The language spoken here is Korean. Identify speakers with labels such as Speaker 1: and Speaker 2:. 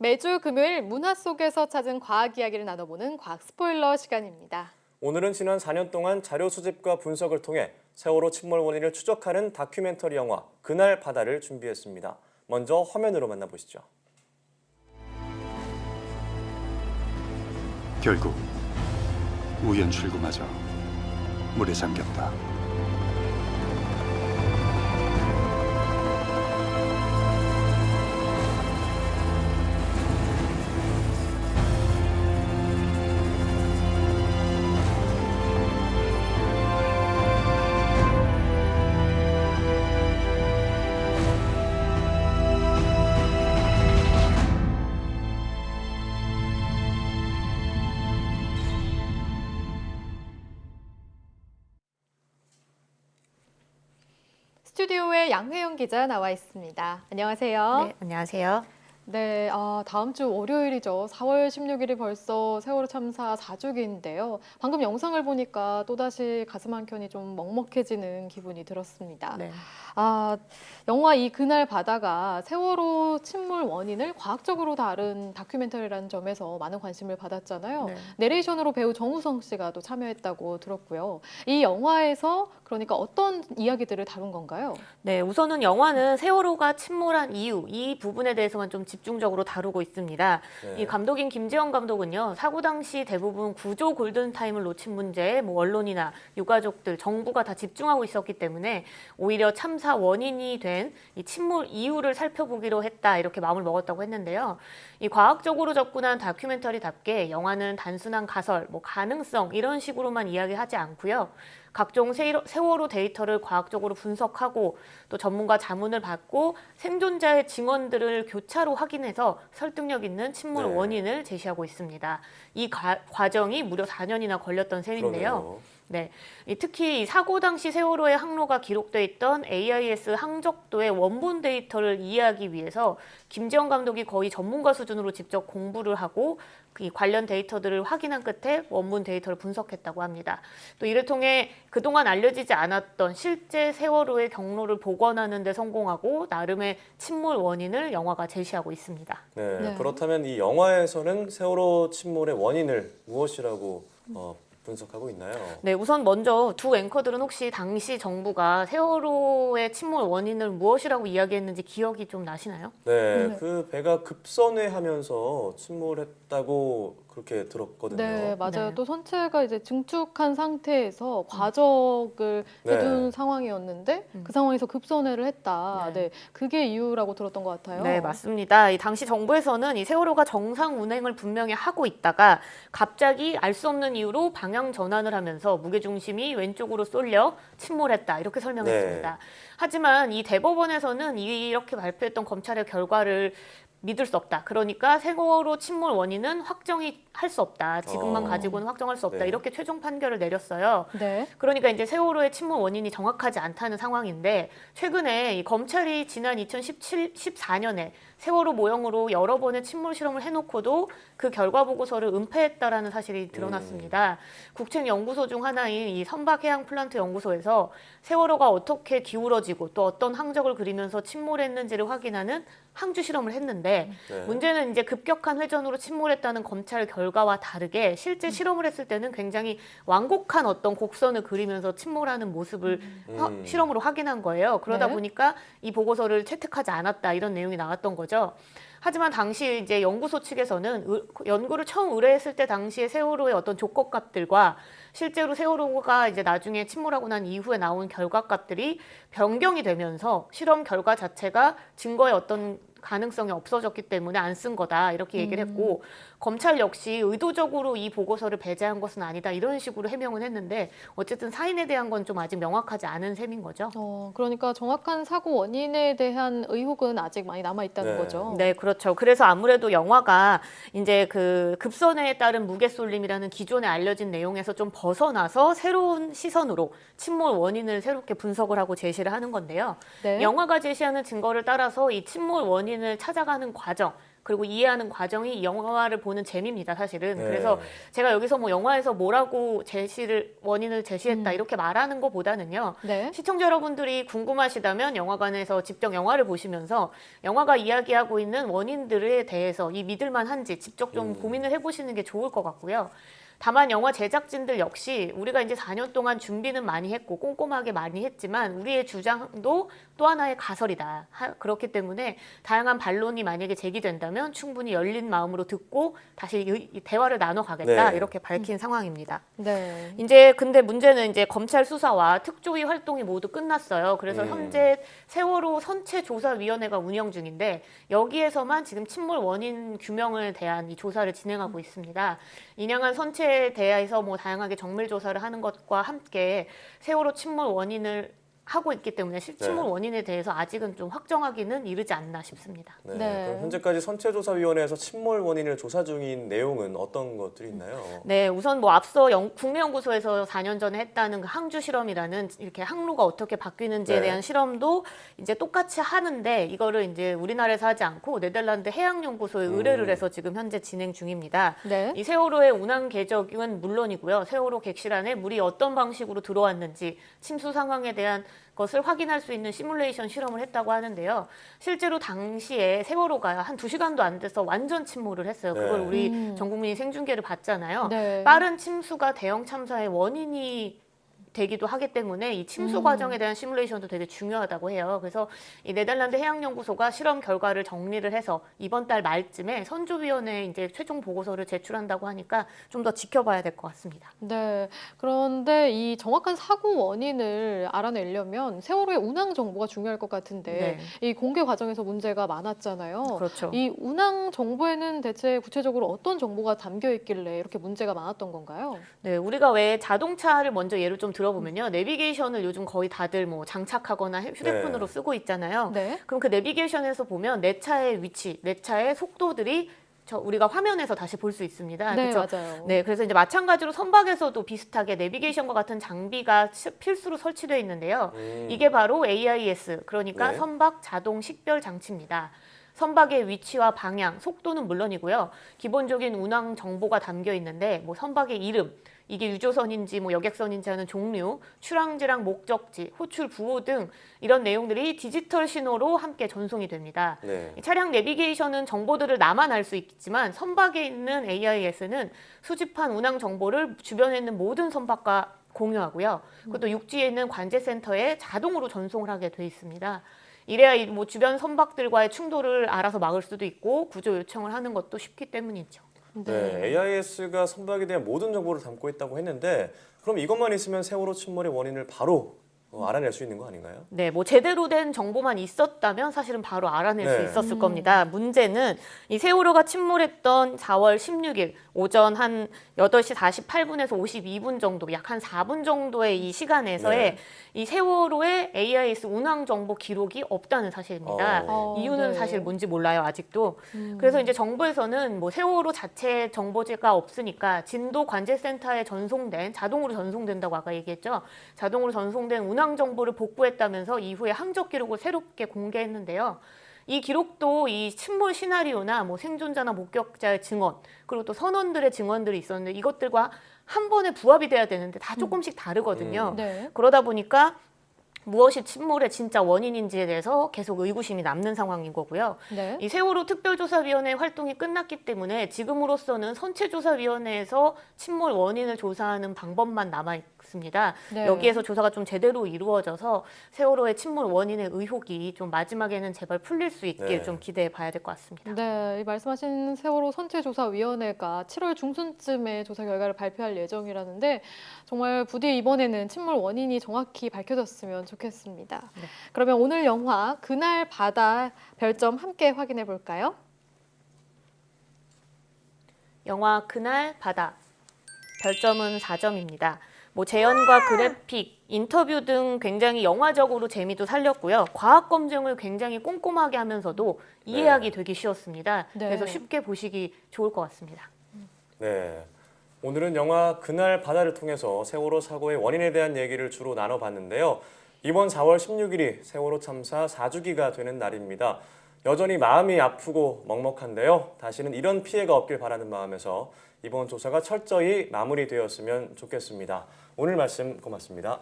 Speaker 1: 매주 금요일 문화 속에서 찾은 과학 이야기를 나눠보는 과학 스포일러 시간입니다.
Speaker 2: 오늘은 지난 4년 동안 자료 수집과 분석을 통해 세월호 침몰 원인을 추적하는 다큐멘터리 영화 그날 바다를 준비했습니다. 먼저 화면으로 만나보시죠.
Speaker 3: 결국 우연 출구마저 물에 잠겼다.
Speaker 1: 스튜디오에 양혜영 기자 나와 있습니다. 안녕하세요.
Speaker 4: 네, 안녕하세요.
Speaker 1: 네, 다음 주 월요일이죠. 4월 16일이 벌써 세월호 참사 4주기인데요. 방금 영상을 보니까 또다시 가슴 한켠이 좀 먹먹해지는 기분이 들었습니다.
Speaker 4: 네.
Speaker 1: 영화 이 그날 바다가 세월호 침몰 원인을 과학적으로 다룬 다큐멘터리라는 점에서 많은 관심을 받았잖아요.
Speaker 4: 네.
Speaker 1: 내레이션으로 배우 정우성 씨가 또 참여했다고 들었고요. 이 영화에서 그러니까 어떤 이야기들을 다룬 건가요?
Speaker 4: 네, 우선은 영화는 세월호가 침몰한 이유, 이 부분에 대해서만 좀 집중적으로 다루고 있습니다.
Speaker 2: 네.
Speaker 4: 이 감독인 김지영 감독은요, 사고 당시 대부분 구조 골든타임을 놓친 문제에 언론이나 유가족들, 정부가 다 집중하고 있었기 때문에 오히려 참사 원인이 된 이 침몰 이유를 살펴보기로 했다, 이렇게 마음을 먹었다고 했는데요. 이 과학적으로 접근한 다큐멘터리답게 영화는 단순한 가설, 가능성 이런 식으로만 이야기하지 않고요. 각종 세월호 데이터를 과학적으로 분석하고 또 전문가 자문을 받고 생존자의 증언들을 교차로 확인해서 설득력 있는 침몰
Speaker 2: 네.
Speaker 4: 원인을 제시하고 있습니다. 이 과정이 무려 4년이나 걸렸던 셈인데요.
Speaker 2: 그러네요.
Speaker 4: 네, 특히 이 사고 당시 세월호의 항로가 기록돼 있던 AIS 항적도의 원본 데이터를 이해하기 위해서 김지영 감독이 거의 전문가 수준으로 직접 공부를 하고 이 관련 데이터들을 확인한 끝에 원본 데이터를 분석했다고 합니다. 또 이를 통해 그동안 알려지지 않았던 실제 세월호의 경로를 복원하는 데 성공하고 나름의 침몰 원인을 영화가 제시하고 있습니다.
Speaker 2: 네,
Speaker 1: 네.
Speaker 2: 그렇다면 이 영화에서는 세월호 침몰의 원인을 무엇이라고 분석하고 있나요?
Speaker 4: 네, 우선 먼저 두 앵커들은 혹시 당시 정부가 세월호의 침몰 원인을 무엇이라고 이야기했는지 기억이 좀 나시나요?
Speaker 2: 네,
Speaker 1: 네.
Speaker 2: 그 배가 급선회하면서 침몰했다고 그렇게 들었거든요.
Speaker 1: 네, 맞아요.
Speaker 4: 네.
Speaker 1: 또 선체가 이제 증축한 상태에서 과적을
Speaker 2: 네.
Speaker 1: 해둔 상황이었는데 그 상황에서 급선회를 했다.
Speaker 4: 네.
Speaker 1: 네, 그게 이유라고 들었던 것 같아요.
Speaker 4: 네, 맞습니다. 이 당시 정부에서는 이 세월호가 정상 운행을 분명히 하고 있다가 갑자기 알 수 없는 이유로 방향 전환을 하면서 무게중심이 왼쪽으로 쏠려 침몰했다. 이렇게 설명했습니다.
Speaker 2: 네.
Speaker 4: 하지만 이 대법원에서는 이렇게 발표했던 검찰의 결과를 믿을 수 없다. 그러니까 세월호 침몰 원인은 확정이 할 수 없다. 지금만 가지고는 확정할 수 없다.
Speaker 2: 네.
Speaker 4: 이렇게 최종 판결을 내렸어요.
Speaker 1: 네.
Speaker 4: 그러니까 이제 세월호의 침몰 원인이 정확하지 않다는 상황인데 최근에 이 검찰이 지난 2014년에 세월호 모형으로 여러 번의 침몰 실험을 해놓고도 그 결과 보고서를 은폐했다라는 사실이 드러났습니다. 국책연구소 중 하나인 이 선박해양플란트 연구소에서 세월호가 어떻게 기울어지고 또 어떤 항적을 그리면서 침몰했는지를 확인하는 항주 실험을 했는데
Speaker 2: 네.
Speaker 4: 문제는 이제 급격한 회전으로 침몰했다는 검찰 결과와 다르게 실제 실험을 했을 때는 굉장히 완곡한 어떤 곡선을 그리면서 침몰하는 모습을 실험으로 확인한 거예요. 그러다
Speaker 1: 네.
Speaker 4: 보니까 이 보고서를 채택하지 않았다 이런 내용이 나왔던 거죠. 하지만 당시 이제 연구소 측에서는 연구를 처음 의뢰했을 때 당시에 세월호의 어떤 조건값들과 실제로 세월호가 이제 나중에 침몰하고 난 이후에 나온 결과값들이 변경이 되면서 실험 결과 자체가 증거의 어떤 가능성이 없어졌기 때문에 안 쓴 거다 이렇게 얘기를 했고 검찰 역시 의도적으로 이 보고서를 배제한 것은 아니다 이런 식으로 해명은 했는데 어쨌든 사인에 대한 건 좀 아직 명확하지 않은 셈인 거죠.
Speaker 1: 그러니까 정확한 사고 원인에 대한 의혹은 아직 많이 남아 있다는
Speaker 2: 네.
Speaker 1: 거죠.
Speaker 4: 네, 그렇죠. 그래서 아무래도 영화가 이제 그 급선회에 따른 무게 쏠림이라는 기존에 알려진 내용에서 좀 벗어나서 새로운 시선으로 침몰 원인을 새롭게 분석을 하고 제시를 하는 건데요.
Speaker 1: 네.
Speaker 4: 영화가 제시하는 증거를 따라서 이 침몰 원인을 찾아가는 과정, 그리고 이해하는 과정이 이 영화를 보는 재미입니다, 사실은.
Speaker 2: 네.
Speaker 4: 그래서 제가 여기서 뭐 영화에서 뭐라고 원인을 제시했다 이렇게 말하는 것보다는요.
Speaker 1: 네.
Speaker 4: 시청자 여러분들이 궁금하시다면 영화관에서 직접 영화를 보시면서 영화가 이야기하고 있는 원인들에 대해서 이 믿을만한지 직접 좀 고민을 해보시는 게 좋을 것 같고요. 다만 영화 제작진들 역시 우리가 이제 4년 동안 준비는 많이 했고 꼼꼼하게 많이 했지만 우리의 주장도 또 하나의 가설이다. 그렇기 때문에 다양한 반론이 만약에 제기된다면 충분히 열린 마음으로 듣고 다시 이 대화를 나눠가겠다.
Speaker 2: 네.
Speaker 4: 이렇게 밝힌 상황입니다.
Speaker 1: 네.
Speaker 4: 이제 근데 문제는 이제 검찰 수사와 특조위 활동이 모두 끝났어요. 그래서 현재 세월호 선체조사위원회가 운영 중인데 여기에서만 지금 침몰 원인 규명을 대한 이 조사를 진행하고 있습니다. 인양한 선체에 대해서 뭐 다양하게 정밀 조사를 하는 것과 함께 세월호 침몰 원인을 하고 있기 때문에 침몰 원인에 대해서 아직은 좀 확정하기는 이르지 않나 싶습니다.
Speaker 2: 네.
Speaker 1: 네.
Speaker 2: 그럼 현재까지 선체조사위원회에서 침몰 원인을 조사 중인 내용은 어떤 것들이 있나요?
Speaker 4: 네, 우선 뭐 앞서 국내연구소에서 4년 전에 했다는 그 항주 실험이라는 이렇게 항로가 어떻게 바뀌는지에
Speaker 2: 네.
Speaker 4: 대한 실험도 이제 똑같이 하는데 이거를 이제 우리나라에서 하지 않고 네덜란드 해양연구소에 의뢰를 해서 지금 현재 진행 중입니다.
Speaker 1: 네.
Speaker 4: 이 세월호의 운항 궤적은 물론이고요. 세월호 객실 안에 물이 어떤 방식으로 들어왔는지 침수 상황에 대한 것을 확인할 수 있는 시뮬레이션 실험을 했다고 하는데요. 실제로 당시에 세월호가 한 2시간도 안 돼서 완전 침몰을 했어요. 그걸
Speaker 2: 네.
Speaker 4: 우리 전 국민이 생중계를 봤잖아요.
Speaker 1: 네.
Speaker 4: 빠른 침수가 대형 참사의 원인이 되기도 하기 때문에 이 침수 과정에 대한 시뮬레이션도 되게 중요하다고 해요. 그래서 이 네덜란드 해양연구소가 실험 결과를 정리를 해서 이번 달 말쯤에 선조위원회에 이제 최종 보고서를 제출한다고 하니까 좀 더 지켜봐야 될 것 같습니다.
Speaker 1: 네. 그런데 이 정확한 사고 원인을 알아내려면 세월호의 운항 정보가 중요할 것 같은데 이 공개 과정에서 문제가 많았잖아요.
Speaker 4: 그렇죠.
Speaker 1: 이 운항 정보에는 대체 구체적으로 어떤 정보가 담겨 있길래 이렇게 문제가 많았던 건가요?
Speaker 4: 네, 우리가 왜 자동차를 먼저 예를 좀 들어보면요. 내비게이션을 요즘 거의 다들 뭐 장착하거나 휴대폰으로 쓰고 있잖아요.
Speaker 1: 네.
Speaker 4: 그럼 그 내비게이션에서 보면 내 차의 위치, 내 차의 속도들이 우리가 화면에서 다시 볼 수 있습니다.
Speaker 1: 네,
Speaker 4: 그렇죠?
Speaker 1: 맞아요.
Speaker 4: 네, 그래서 이제 마찬가지로 선박에서도 비슷하게 내비게이션과 같은 장비가 필수로 설치되어 있는데요. 이게 바로 AIS, 그러니까
Speaker 2: 네.
Speaker 4: 선박 자동 식별 장치입니다. 선박의 위치와 방향, 속도는 물론이고요. 기본적인 운항 정보가 담겨 있는데 뭐 선박의 이름, 이게 유조선인지 뭐 여객선인지 하는 종류, 출항지랑 목적지, 호출 부호 등 이런 내용들이 디지털 신호로 함께 전송이 됩니다.
Speaker 2: 네.
Speaker 4: 이 차량 내비게이션은 정보들을 나만 알 수 있지만 선박에 있는 AIS는 수집한 운항 정보를 주변에 있는 모든 선박과 공유하고요. 그것도 육지에 있는 관제센터에 자동으로 전송을 하게 돼 있습니다. 이래야 뭐 주변 선박들과의 충돌을 알아서 막을 수도 있고 구조 요청을 하는 것도 쉽기 때문이죠.
Speaker 2: 네, AIS가 선박에 대한 모든 정보를 담고 있다고 했는데 그럼 이것만 있으면 세월호 침몰의 원인을 바로 알아낼 수 있는 거 아닌가요?
Speaker 4: 네, 뭐 제대로 된 정보만 있었다면 사실은 바로 알아낼 수
Speaker 2: 네.
Speaker 4: 있었을 겁니다. 문제는 이 세월호가 침몰했던 4월 16일 오전 한 8시 48분에서 52분 정도, 약 한 4분 정도의 이 시간에서의
Speaker 2: 네.
Speaker 4: 이 세월호의 AIS 운항 정보 기록이 없다는 사실입니다. 이유는
Speaker 1: 네.
Speaker 4: 사실 뭔지 몰라요, 아직도. 그래서 이제 정부에서는 뭐 세월호 자체 정보지가 없으니까 진도 관제센터에 자동으로 전송된다고 아까 얘기했죠. 자동으로 전송된 운항 정보를 복구했다면서 이후에 항적 기록을 새롭게 공개했는데요. 이 기록도 이 침몰 시나리오나 뭐 생존자나 목격자의 증언, 그리고 또 선원들의 증언들이 있었는데 이것들과 한 번에 부합이 돼야 되는데 다 조금씩 다르거든요.
Speaker 1: 네.
Speaker 4: 그러다 보니까 무엇이 침몰의 진짜 원인인지에 대해서 계속 의구심이 남는 상황인 거고요.
Speaker 1: 네.
Speaker 4: 이 세월호 특별조사위원회 활동이 끝났기 때문에 지금으로서는 선체조사위원회에서 침몰 원인을 조사하는 방법만 남아 있습니다.
Speaker 1: 네.
Speaker 4: 여기에서 조사가 좀 제대로 이루어져서 세월호의 침몰 원인의 의혹이 좀 마지막에는 제발 풀릴 수 있길
Speaker 2: 네.
Speaker 4: 좀 기대해 봐야 될 것 같습니다.
Speaker 1: 네, 이 말씀하신 세월호 선체조사위원회가 7월 중순쯤에 조사 결과를 발표할 예정이라는데 정말 부디 이번에는 침몰 원인이 정확히 밝혀졌으면 좋겠습니다.
Speaker 4: 네.
Speaker 1: 그러면 오늘 영화 그날 바다 별점 함께 확인해 볼까요?
Speaker 4: 영화 그날 바다 별점은 4점입니다. 뭐 재현과 그래픽, 인터뷰 등 굉장히 영화적으로 재미도 살렸고요. 과학 검증을 굉장히 꼼꼼하게 하면서도 이해하기 되게 쉬웠습니다.
Speaker 1: 네.
Speaker 4: 그래서 쉽게 보시기 좋을 것 같습니다.
Speaker 2: 네. 오늘은 영화 그날 바다를 통해서 세월호 사고의 원인에 대한 얘기를 주로 나눠봤는데요. 이번 4월 16일이 세월호 참사 4주기가 되는 날입니다. 여전히 마음이 아프고 먹먹한데요. 다시는 이런 피해가 없길 바라는 마음에서 이번 조사가 철저히 마무리되었으면 좋겠습니다. 오늘 말씀 고맙습니다.